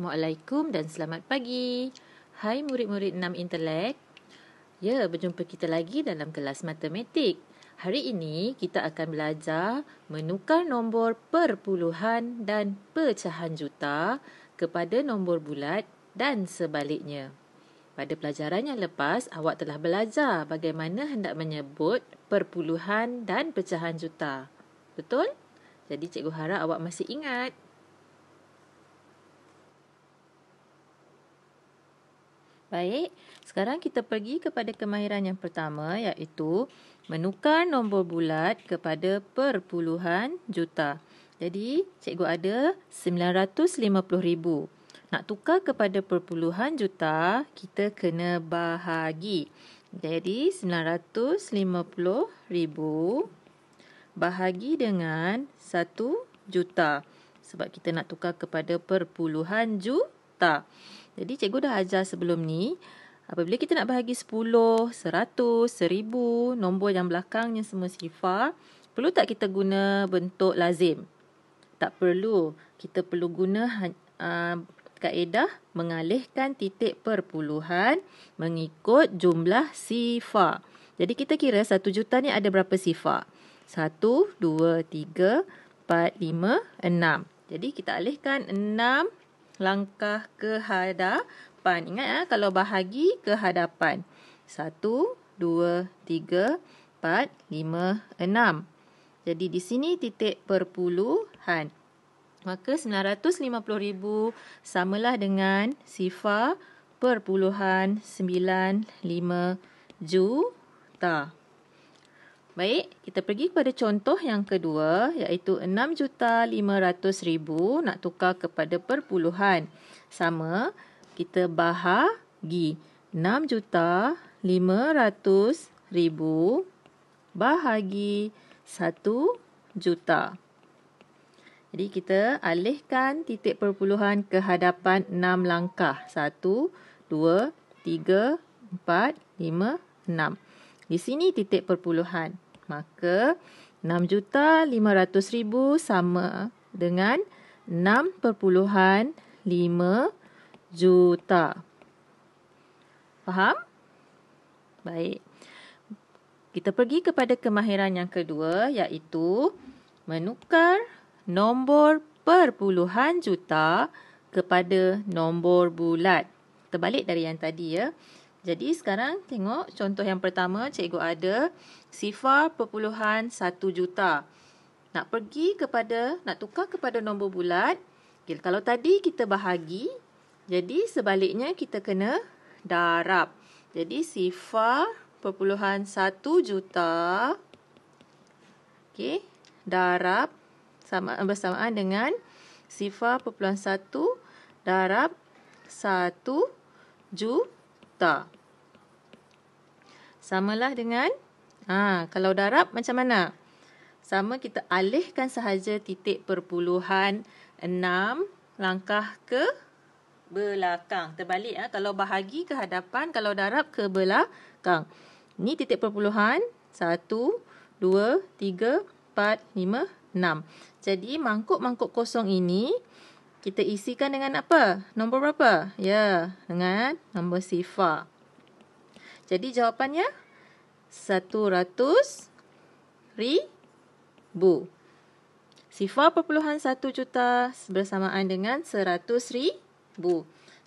Assalamualaikum dan selamat pagi. Hai murid-murid 6 Intelek. Ya, berjumpa kita lagi dalam kelas matematik. Hari ini kita akan belajar menukar nombor perpuluhan dan pecahan juta kepada nombor bulat dan sebaliknya. Pada pelajaran yang lepas, awak telah belajar bagaimana hendak menyebut perpuluhan dan pecahan juta. Betul? Jadi cikgu harap awak masih ingat. Baik, sekarang kita pergi kepada kemahiran yang pertama iaitu menukar nombor bulat kepada perpuluhan juta. Jadi, cikgu ada 950,000. Nak tukar kepada perpuluhan juta, kita kena bahagi. Jadi, 950,000 bahagi dengan 1 juta. Sebab kita nak tukar kepada perpuluhan juta. Jadi cikgu dah ajar sebelum ni, apabila kita nak bahagi 10, 100, 1000, nombor yang belakangnya semua sifar, perlu tak kita guna bentuk lazim? Tak perlu. Kita perlu guna kaedah mengalihkan titik perpuluhan mengikut jumlah sifar. Jadi kita kira 1 juta ni ada berapa sifar? 1, 2, 3, 4, 5, 6. Jadi kita alihkan 6 langkah ke hadapan. Ingat kalau bahagi ke hadapan. 1, 2, 3, 4, 5, 6. Jadi di sini titik perpuluhan. Maka 950,000 samalah dengan sifar perpuluhan 95 juta. Baik, kita pergi kepada contoh yang kedua iaitu 6,500,000 nak tukar kepada perpuluhan. Sama, kita bahagi 6,500,000 bahagi 1 juta. Jadi kita alihkan titik perpuluhan ke hadapan 6 langkah. 1, 2, 3, 4, 5, 6. Di sini titik perpuluhan. Maka 6,500,000 sama dengan 6,5 juta. Faham? Baik. Kita pergi kepada kemahiran yang kedua iaitu menukar nombor perpuluhan juta kepada nombor bulat. Terbalik dari yang tadi ya. Jadi sekarang tengok contoh yang pertama, cikgu ada sifar perpuluhan 1 juta. Nak tukar kepada nombor bulat. Okay, kalau tadi kita bahagi, jadi sebaliknya kita kena darab. Jadi sifar perpuluhan 1 juta. Okay, darab bersamaan dengan sifar perpuluhan 1 darab 1 juta. Samalah dengan, kalau darab macam mana? Sama, kita alihkan sahaja titik perpuluhan 6 langkah ke belakang. Terbalik, kalau bahagi ke hadapan, kalau darab ke belakang. Ini titik perpuluhan 1, 2, 3, 4, 5, 6. Jadi mangkuk-mangkuk kosong ini kita isikan dengan apa? Nombor berapa? Ya, dengan nombor sifar. Jadi jawapannya 100,000. Sifar perpuluhan 1 juta bersamaan dengan 100,000.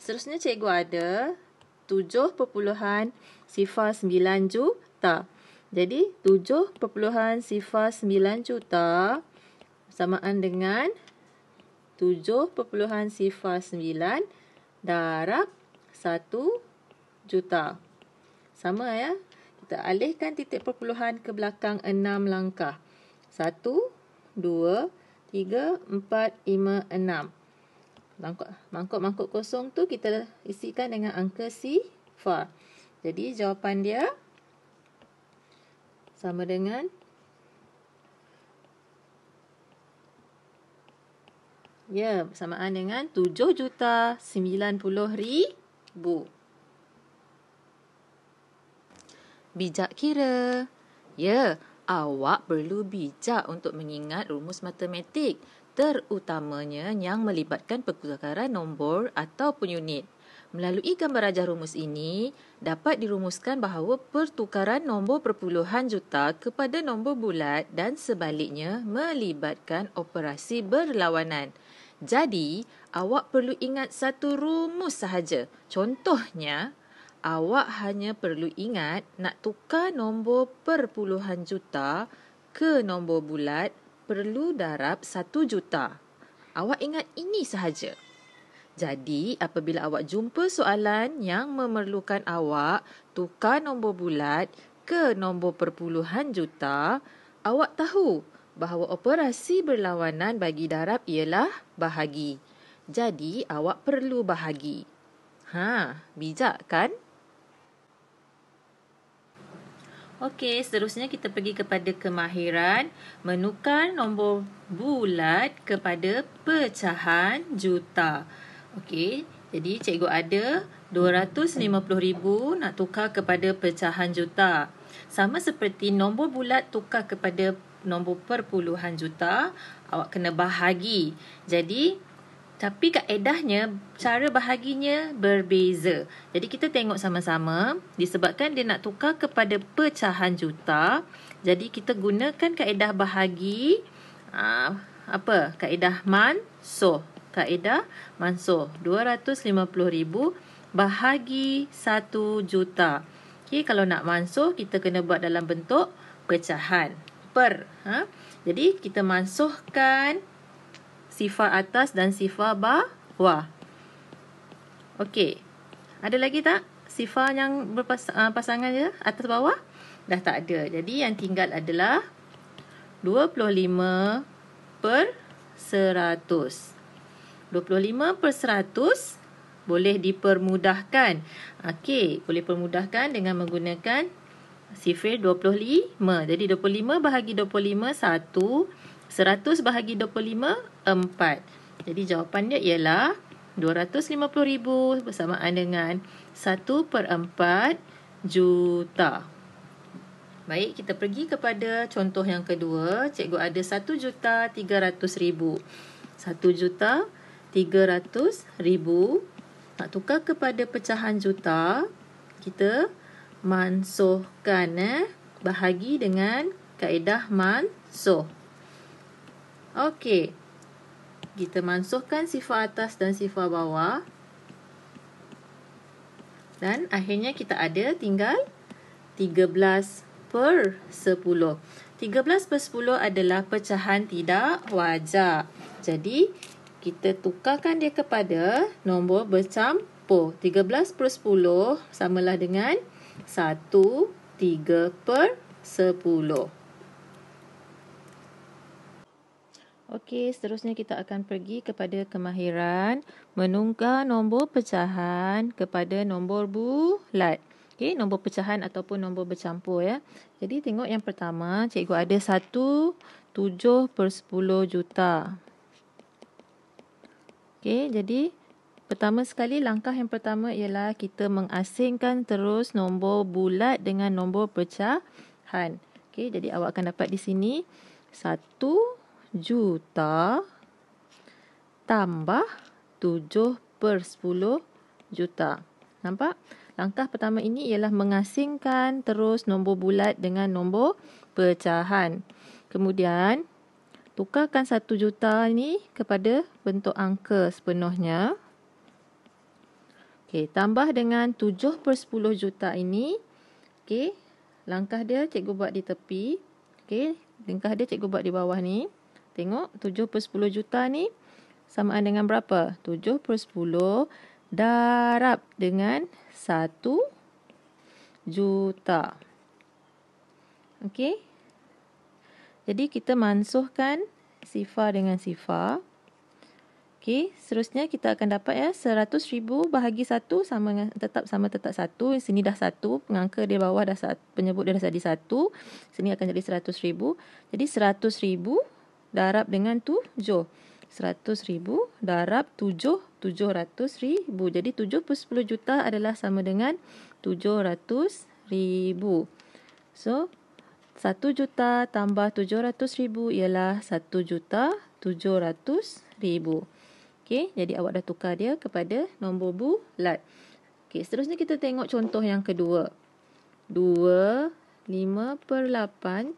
Seterusnya cikgu ada 7 perpuluhan sifar 9 juta. Jadi 7 perpuluhan sifar 9 juta bersamaan dengan 7 perpuluhan sifar 9 darab 1 juta. Sama ya. Kita alihkan titik perpuluhan ke belakang 6 langkah. 1, 2, 3, 4, 5, 6. Mangkuk-mangkuk kosong tu kita isikan dengan angka sifar. Jadi jawapan dia sama dengan bersamaan dengan 7,90,000. Bijak kira. Ya, awak perlu bijak untuk mengingat rumus matematik. terutamanya yang melibatkan pertukaran nombor ataupun unit. Melalui gambar rajah rumus ini, dapat dirumuskan bahawa pertukaran nombor perpuluhan juta kepada nombor bulat dan sebaliknya melibatkan operasi berlawanan. Jadi, awak perlu ingat satu rumus sahaja. Contohnya, awak hanya perlu ingat nak tukar nombor perpuluhan juta ke nombor bulat perlu darab 1 juta. Awak ingat ini sahaja. Jadi, apabila awak jumpa soalan yang memerlukan awak tukar nombor bulat ke nombor perpuluhan juta, awak tahu bahawa operasi berlawanan bagi darab ialah bahagi. Jadi, awak perlu bahagi. Bijak kan? Okey, seterusnya kita pergi kepada kemahiran menukar nombor bulat kepada pecahan juta. Okey, jadi cikgu ada 250,000 nak tukar kepada pecahan juta. Sama seperti nombor bulat tukar kepada nombor perpuluhan juta, awak kena bahagi. Tapi kaedahnya, cara bahaginya berbeza. Jadi kita tengok sama-sama. Disebabkan dia nak tukar kepada pecahan juta, jadi kita gunakan kaedah bahagi. Kaedah mansuh. Kaedah mansuh. 250,000 bahagi 1 juta. Okay, kalau nak mansuh, kita kena buat dalam bentuk pecahan. Jadi kita mansuhkan sifar atas dan sifar bawah. Okey. Ada lagi tak sifar yang berpasangan je atas bawah? Dah tak ada. Jadi yang tinggal adalah 25 per 100. 25 per 100 boleh dipermudahkan. Okey, boleh permudahkan dengan menggunakan sifar 25. Jadi 25 bahagi 25 1. 100 bahagi 25, 4. Jadi jawapan dia ialah 250,000 bersamaan dengan 1/4 juta. Baik, kita pergi kepada contoh yang kedua. Cikgu ada 1,300,000. 1,300,000 nak tukar kepada pecahan juta. Kita mansuhkan bahagi dengan kaedah mansuh. Okey. Kita mansuhkan sifar atas dan sifar bawah. Dan akhirnya kita ada tinggal 13 per 10. 13 per 10 adalah pecahan tidak wajar. Jadi, kita tukarkan dia kepada nombor bercampur. 13 per 10 samalah dengan 1/3 per 10. Okey, seterusnya kita akan pergi kepada kemahiran menukar nombor pecahan kepada nombor bulat. Okey, nombor pecahan ataupun nombor bercampur ya. Jadi tengok yang pertama, cikgu ada 1/7 per 10 juta. Okey, jadi pertama sekali langkah yang pertama ialah kita mengasingkan terus nombor bulat dengan nombor pecahan. Okey, jadi awak akan dapat di sini 1 juta tambah 7 per 10 juta. Nampak? Langkah pertama ini ialah mengasingkan terus nombor bulat dengan nombor pecahan. Kemudian, tukarkan 1 juta ini kepada bentuk angka sepenuhnya. Okey, tambah dengan 7 per 10 juta ini. Okey, langkah dia cikgu buat di tepi. Okey, langkah dia cikgu buat di bawah ni. Tengok, 7 per 10 juta ni samaan dengan berapa? 7 per 10 darab dengan 1 juta. Okey. Jadi, kita mansuhkan sifar dengan sifar. Okey, seterusnya kita akan dapat 100,000 bahagi 1 tetap 1. Sini dah 1, pengangka di bawah dah 1, penyebut dia dah jadi 1. Sini akan jadi 100,000. Jadi 100,000 darab dengan 7. 100,000 darab 7, 700,000. Jadi 7 per 10 juta adalah sama dengan 700,000. So, 1 juta tambah 700,000 ialah 1,700,000. 700,000. Okey, jadi awak dah tukar dia kepada nombor bulat. Okey, seterusnya kita tengok contoh yang kedua. 5/8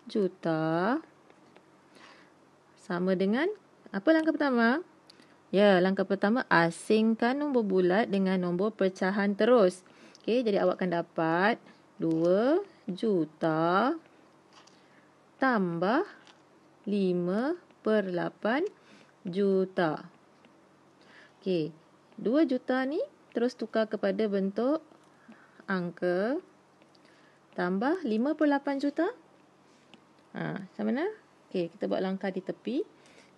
juta sama dengan, apa langkah pertama? Ya, langkah pertama asingkan nombor bulat dengan nombor pecahan terus. Okey, jadi awak akan dapat 2 juta tambah 5/8 juta. Okey, 2 juta ni terus tukar kepada bentuk angka tambah 5/8 juta. Macam mana? Okey, kita buat langkah di tepi.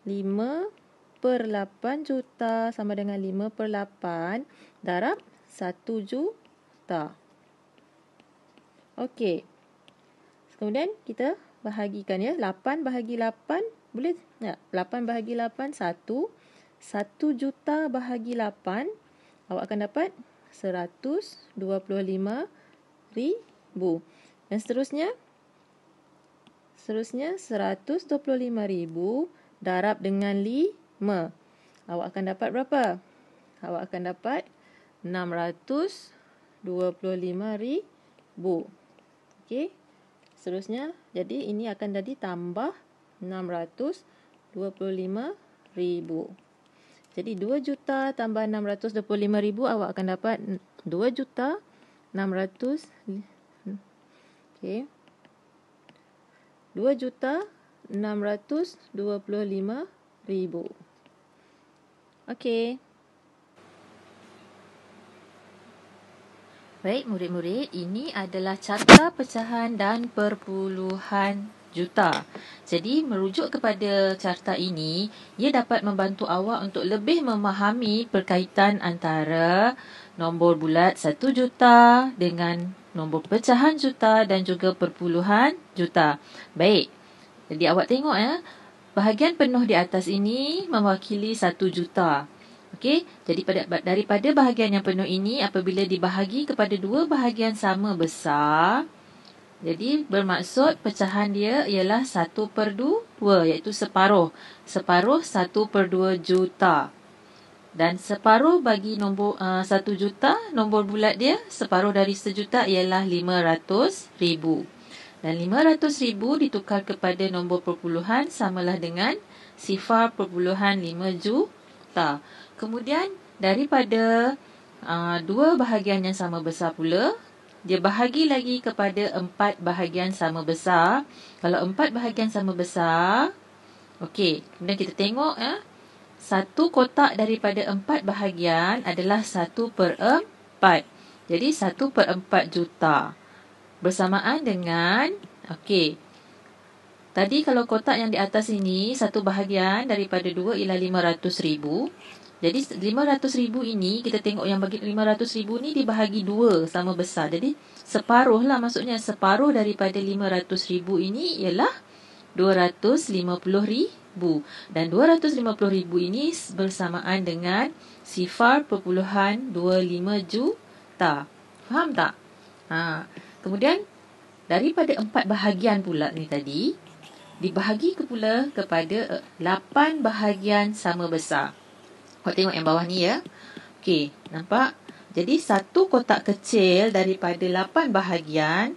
5/8 juta sama dengan 5/8 darab 1 juta. Okey. Kemudian kita bahagikan ya. 8 bahagi 8. Boleh tak? 8 bahagi 8, 1. 1 juta bahagi 8. Awak akan dapat 125,000. Dan seterusnya 125,000 darab dengan 5. Awak akan dapat berapa? Awak akan dapat 625,000. Okey. Seterusnya, jadi ini akan jadi tambah 625,000. Jadi 2 juta tambah 625,000, awak akan dapat 2 juta 600. Okey. 2,625,000. Okey. Baik murid-murid, ini adalah carta pecahan dan perpuluhan juta. Jadi merujuk kepada carta ini, ia dapat membantu awak untuk lebih memahami perkaitan antara nombor bulat 1 juta dengan nombor pecahan juta dan juga perpuluhan juta. Baik, jadi awak tengok ya, bahagian penuh di atas ini mewakili 1 juta. Okey, jadi daripada bahagian yang penuh ini, apabila dibahagi kepada dua bahagian sama besar, jadi bermaksud pecahan dia ialah 1/2, iaitu separuh. Separuh 1/2 juta. Dan separuh bagi nombor 1 juta, nombor bulat dia, separuh dari 1 juta ialah 500,000. Dan 500,000 ditukar kepada nombor perpuluhan samalah dengan 0.5 juta. Kemudian daripada dua bahagian yang sama besar pula, dia bahagi lagi kepada 4 bahagian sama besar. Kalau 4 bahagian sama besar, okey, kemudian kita tengok ya, satu kotak daripada 4 bahagian adalah 1/4. Jadi 1/4 juta. Bersamaan dengan, okey, tadi kalau kotak yang di atas ini, satu bahagian daripada 2 ialah 500,000. Jadi 500,000 ini, kita tengok yang bagi 500,000 ni dibahagi 2 sama besar. Jadi separuh lah, maksudnya separuh daripada 500,000 ini ialah 250,000. Dan 250,000 ini bersamaan dengan 0.25 juta. Faham tak? Kemudian daripada 4 bahagian pula ni tadi, dibahagi pula kepada 8 bahagian sama besar. Awak tengok yang bawah ni ya. Okey, nampak? Jadi satu kotak kecil daripada 8 bahagian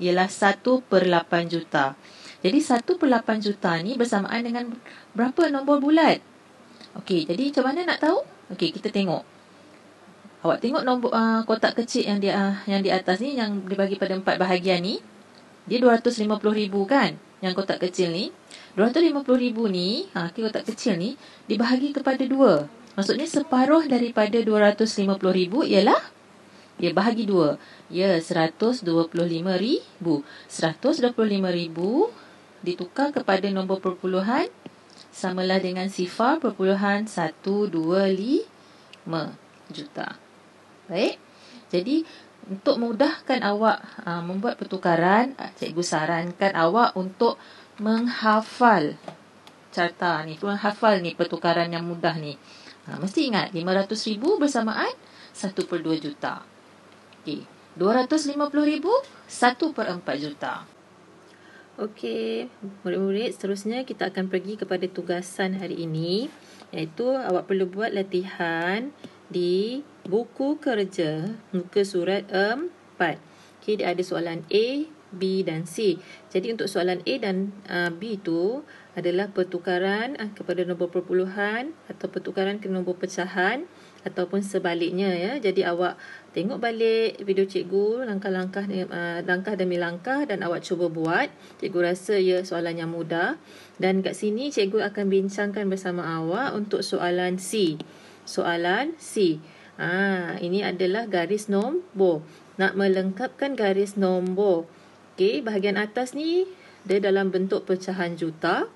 ialah 1/8 juta. Jadi 1/8 juta ni bersamaan dengan berapa nombor bulat? Okey, jadi macam mana nak tahu? Okey, kita tengok. Awak tengok nombor kotak kecil yang di atas ni, yang dibagi pada 4 bahagian ni, dia 250,000 kan? Yang kotak kecil ni, 250,000 ni, kotak kecil ni dibahagi kepada 2. Maksudnya separuh daripada 250,000 ialah dia bahagi 2. Ya, 125,000. 125,000 ditukar kepada nombor perpuluhan samalah dengan 0.125 juta. Baik. Jadi untuk memudahkan awak membuat pertukaran, cikgu sarankan awak untuk menghafal carta ni, menghafal ni pertukaran yang mudah ni. Mesti ingat 500,000 bersamaan 1/2 juta. Okey, 250,000 1/4 juta. Okey, murid-murid, seterusnya kita akan pergi kepada tugasan hari ini, iaitu awak perlu buat latihan di buku kerja muka surat 4. Okey, dia ada soalan A, B dan C. Jadi untuk soalan A dan B itu adalah pertukaran kepada nombor perpuluhan atau pertukaran ke nombor pecahan ataupun sebaliknya ya. Jadi awak tengok balik video cikgu langkah demi langkah dan awak cuba buat. Cikgu rasa ia soalan yang mudah dan kat sini cikgu akan bincangkan bersama awak untuk soalan C. Soalan C. Ini adalah garis nombor. Nak melengkapkan garis nombor. Okey, bahagian atas ni dia dalam bentuk pecahan juta.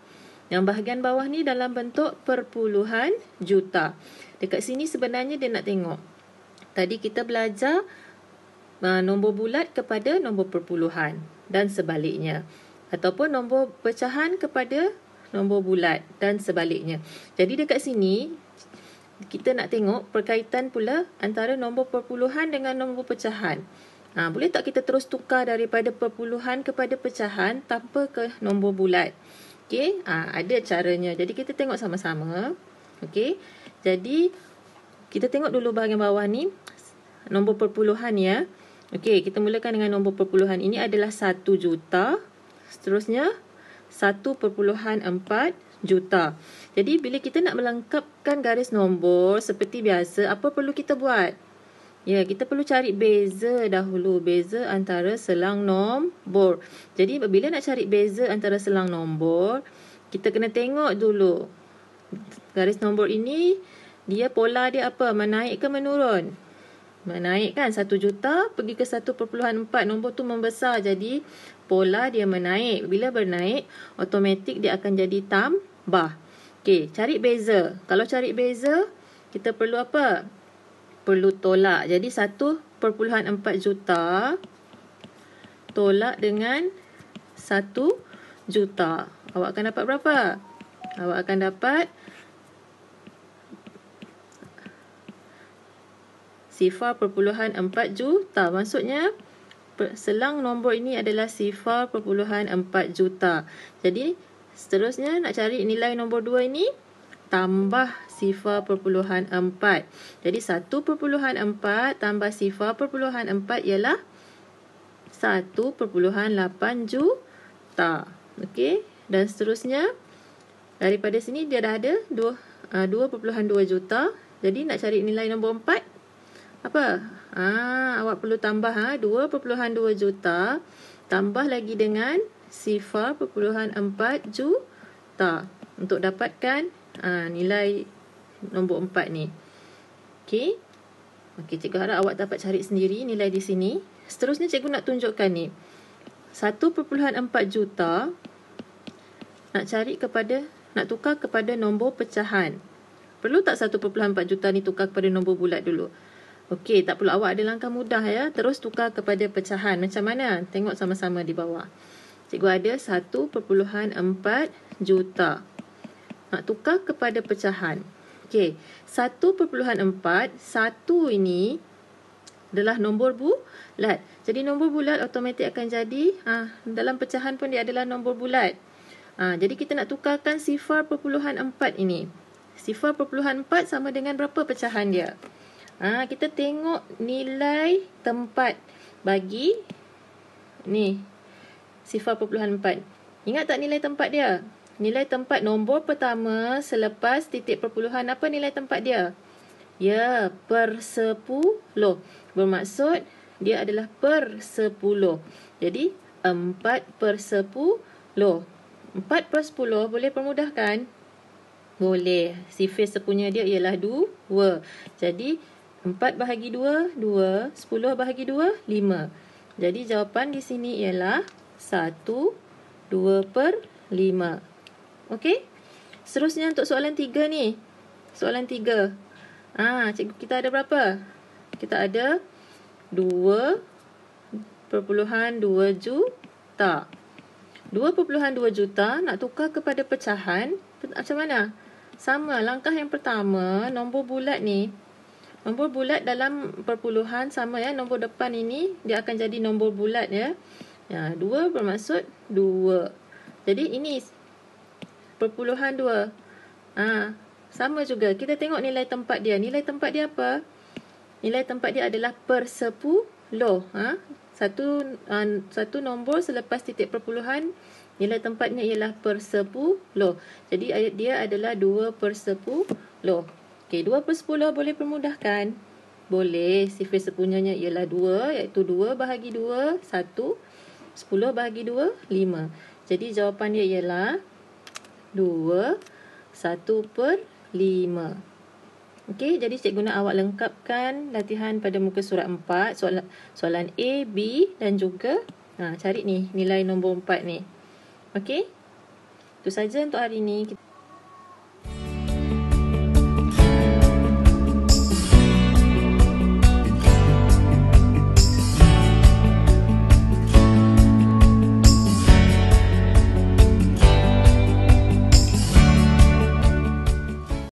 Yang bahagian bawah ni dalam bentuk perpuluhan juta. Dekat sini sebenarnya dia nak tengok. Tadi kita belajar nombor bulat kepada nombor perpuluhan dan sebaliknya. Ataupun nombor pecahan kepada nombor bulat dan sebaliknya. Jadi dekat sini kita nak tengok perkaitan pula antara nombor perpuluhan dengan nombor pecahan. Boleh tak kita terus tukar daripada perpuluhan kepada pecahan tanpa ke nombor bulat? Okey, ada caranya. Jadi kita tengok sama-sama. Okey. Jadi kita tengok dulu bahagian bawah ni nombor perpuluhan ya. Okey, kita mulakan dengan nombor perpuluhan. Ini adalah 1 juta. Seterusnya 1.4 juta. Jadi bila kita nak melengkapkan garis nombor seperti biasa, apa perlu kita buat? Ya, kita perlu cari beza dahulu, beza antara selang nombor. Jadi bila nak cari beza antara selang nombor, kita kena tengok dulu garis nombor ini, dia pola dia apa? Menaik ke menurun? Menaik kan, 1 juta pergi ke 1.4, nombor tu membesar, jadi pola dia menaik. Bila bernaik, automatik dia akan jadi tambah. Okey, cari beza. Kalau cari beza, kita perlu apa? Perlu tolak. Jadi 1.4 juta tolak dengan 1 juta. Awak akan dapat berapa? Awak akan dapat 0.4 juta. Maksudnya selang nombor ini adalah 0.4 juta. Jadi seterusnya nak cari nilai nombor 2 ini, tambah 0.4. Jadi 1.4 tambah 0.4 ialah 1.8 juta. Okey, dan seterusnya daripada sini dia dah ada 2.2 juta. Jadi nak cari nilai nombor 4 apa? Awak perlu tambah 2.2 juta tambah lagi dengan 0.4 juta untuk dapatkan nilai nombor 4 ni. Okey. Okey, cikgu harap awak dapat cari sendiri nilai di sini. Seterusnya cikgu nak tunjukkan ni. 1.4 juta nak tukar kepada nombor pecahan. Perlu tak 1.4 juta ni tukar kepada nombor bulat dulu? Okey, tak perlu, awak ada langkah mudah ya. Terus tukar kepada pecahan. Macam mana? Tengok sama-sama di bawah. Cikgu ada 1.4 juta. Nak tukar kepada pecahan. Okey, 1.4, 1 ini adalah nombor bulat. Jadi nombor bulat automatik akan jadi, dalam pecahan pun dia adalah nombor bulat. Jadi kita nak tukarkan 0.4 ini. 0.4 sama dengan berapa pecahan dia? Kita tengok nilai tempat bagi ni 0.4. Ingat tak nilai tempat dia? Nilai tempat nombor pertama selepas titik perpuluhan, apa nilai tempat dia? Ya, per 10. Bermaksud dia adalah per 10. Jadi 4 per 10. 4 per 10 boleh permudahkan? Boleh. Sifir sepunya dia ialah 2. Jadi 4 bahagi 2, 2. 10 bahagi 2, 5. Jadi jawapan di sini ialah 1, 2 per 5. Okey. Seterusnya untuk soalan 3 ni. Soalan 3. Cikgu kita ada berapa? Kita ada 2.2 juta. 2.2 juta nak tukar kepada pecahan. Macam mana? Sama, langkah yang pertama, nombor bulat ni. Nombor bulat dalam perpuluhan sama ya. Nombor depan ini dia akan jadi nombor bulat ya. Ya, 2 bermaksud 2. Jadi ini perpuluhan 2. Sama juga. Kita tengok nilai tempat dia. Nilai tempat dia apa? Nilai tempat dia adalah per 10. Satu nombor selepas titik perpuluhan, nilai tempatnya ialah per 10. Jadi dia adalah 2 per 10. Okey, 2 per 10 boleh permudahkan? Boleh. Sifir sepunyanya ialah 2, iaitu 2 bahagi 2, 1. 10 bahagi 2, 5. Jadi jawapan dia ialah 2, 1 per 5. Okey, jadi cikgu nak awak lengkapkan latihan pada muka surat 4. Soalan A, B dan juga cari ni nilai nombor 4 ni. Okey, itu saja untuk hari ini.